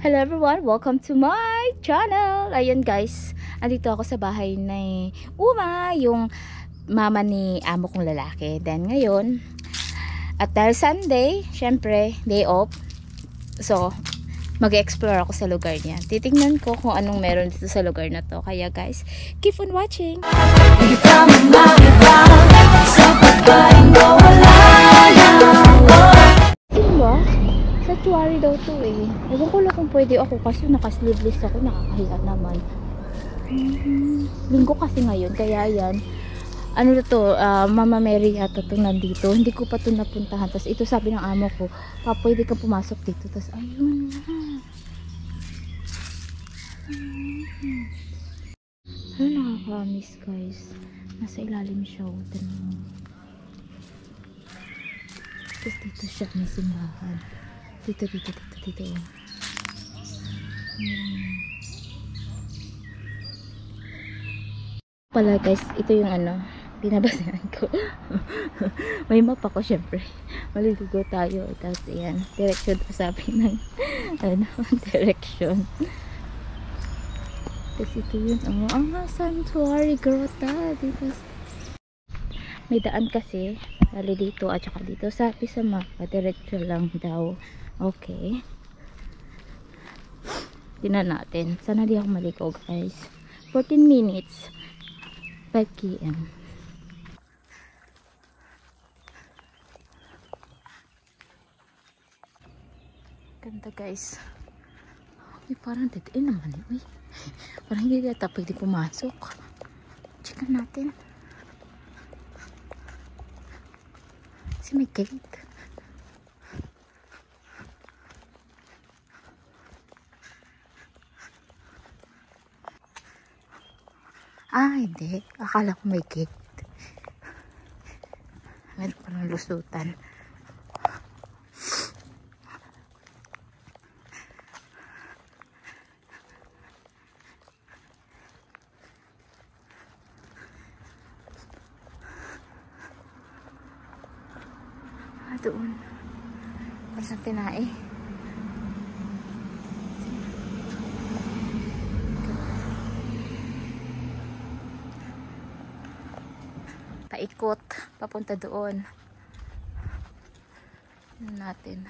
Hello everyone! Welcome to my channel! Ayun guys, andito ako sa bahay ni Uma, yung mama ni amo kong lalaki. Then ngayon, at dahil Sunday, syempre, day off. So, mag-explore ako sa lugar niya. Titingnan ko kung anong meron dito sa lugar na to. Kaya guys, keep on watching! Diba? Sanctuary daw to eh. Ewan ko lang kung pwede ako kasi naka-sleeveless ako, nakakahiya naman. Linggo kasi ngayon, kaya yan. Ano na to, Mama Mary yata to nandito. Hindi ko pa to napuntahan. Tapos ito sabi ng amo ko, pa pwede kang pumasok dito. Tapos ayun na. Ano nakaka-miss guys. Nasa ilalim siya. Tapos dito siya, may simbahan. Dito. Pala guys, ito yung ano, binabasahan ko. May map ako syempre. Maliligo tayo. Tapos yan, direction to sabi ng ano, direction. Tapos ito yun, sanctuary grotto. Dito. May daan kasi, dali dito at saka dito. Sabi sa mapa, direction lang daw. Okay. Tingnan natin. Sana di ako maligo guys. 14 minutes. 5 km. Ganda guys. Uy, parang dead end naman. Uy. Parang hindi yata pwede pumasok. Check natin. Kasi may gate. Hindi. Akala ko may gate. Meron pa ng lusutan. Doon. Parang tinae. Paikot. Papunta doon. Yun natin.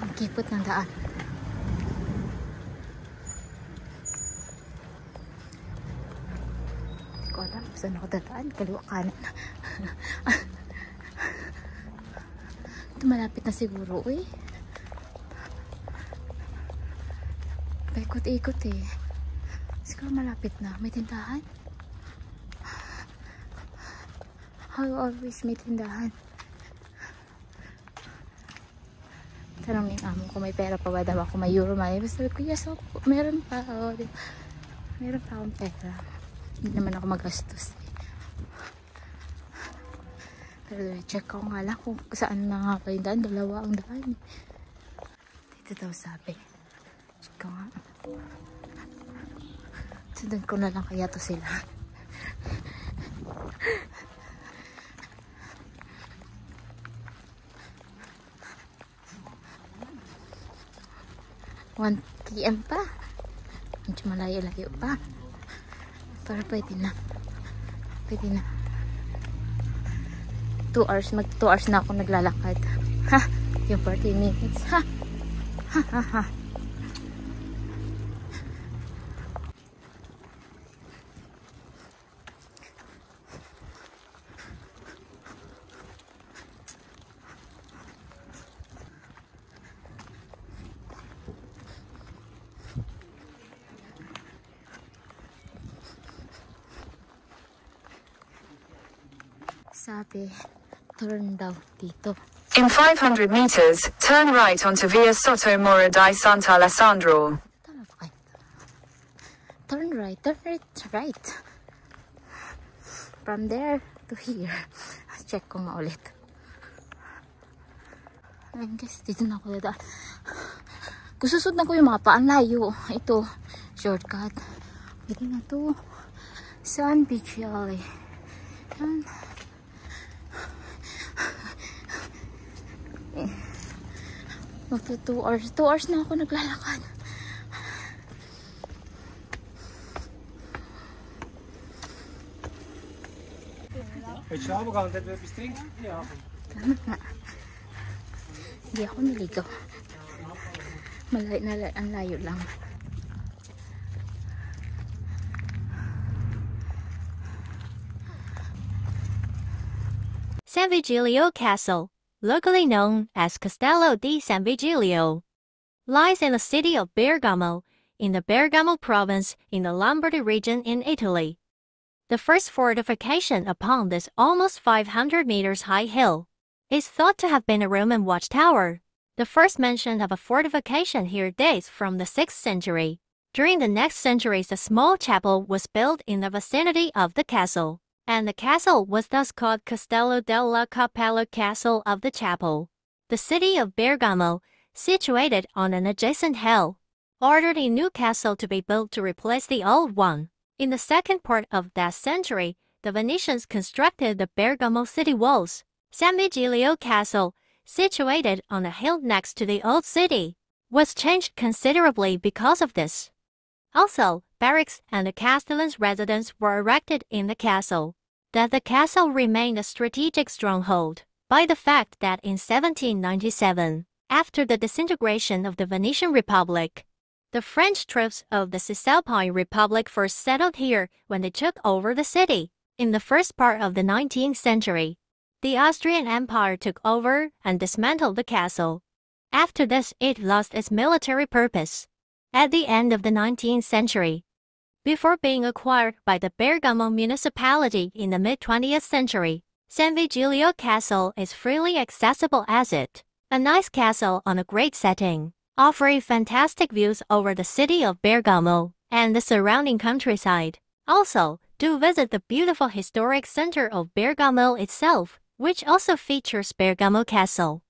Ang kipot ng daan. Hindi ko alam saan ako dadaan. Kaliwa kanan. Ito malapit na siguro eh. Paikot-ikot eh. Siguro malapit na. May tindahan. How always may tindahan. Tanong yung amo ko may pera pa ba daw ako, may euro money. Basta sabi ko, yes, meron pa. Meron pa akong pera. Hindi naman ako magastos. Pero check ko nga lang kung saan na nga pa yung daan. Dalawa ang daan. Dito daw sabi. Check ko nga. Sundan ko na lang kaya to sila. One PM pa. Medyo malayo-layo pa. Pero pwede na. Pwede na. 2 hours. Mag 2 hours na ako naglalakad. Ha! Yung 40 minutes. Ha! Ha ha ha. Sabi, turn daw dito. In 500 meters, turn right onto Via Soto Mora di Sant'Alessandro. Tama ba kayo? Turn right, right. From there to here. Check ko nga ulit. Ayun guys, dito na ako dadaan. Kususod na ko yung mapa. Ang layo. Ito, shortcut. Dito na to. Sun Beach Alley. Yan. Magto 2 hours. 2 hours na ako naglalakad. Tama nga. Hindi ako naligaw. Ang layo lang. San Vigilio Castle, locally known as Castello di San Vigilio, lies in the city of Bergamo, in the Bergamo province in the Lombardy region in Italy. The first fortification upon this almost 500 meters high hill is thought to have been a Roman watchtower. The first mention of a fortification here dates from the 6th century. During the next centuries, a small chapel was built in the vicinity of the castle, and the castle was thus called Castello della Cappella, Castle of the Chapel. The city of Bergamo, situated on an adjacent hill, ordered a new castle to be built to replace the old one. In the second part of that century, the Venetians constructed the Bergamo city walls. San Vigilio Castle, situated on a hill next to the old city, was changed considerably because of this. Also, barracks and the castellan's residence were erected in the castle. That the castle remained a strategic stronghold by the fact that in 1797, after the disintegration of the Venetian Republic, the French troops of the Cisalpine Republic first settled here when they took over the city. In the first part of the 19th century, the Austrian Empire took over and dismantled the castle. After this, it lost its military purpose at the end of the 19th century, before being acquired by the Bergamo municipality in the mid-20th century. San Vigilio Castle is freely accessible as it, a nice castle on a great setting, offering fantastic views over the city of Bergamo and the surrounding countryside. Also, do visit the beautiful historic center of Bergamo itself, which also features Bergamo Castle.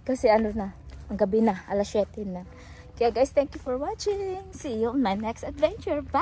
Kasi ano na, ang gabi na, alas 7 na. Kaya guys, thank you for watching. See you on my next adventure. Bye!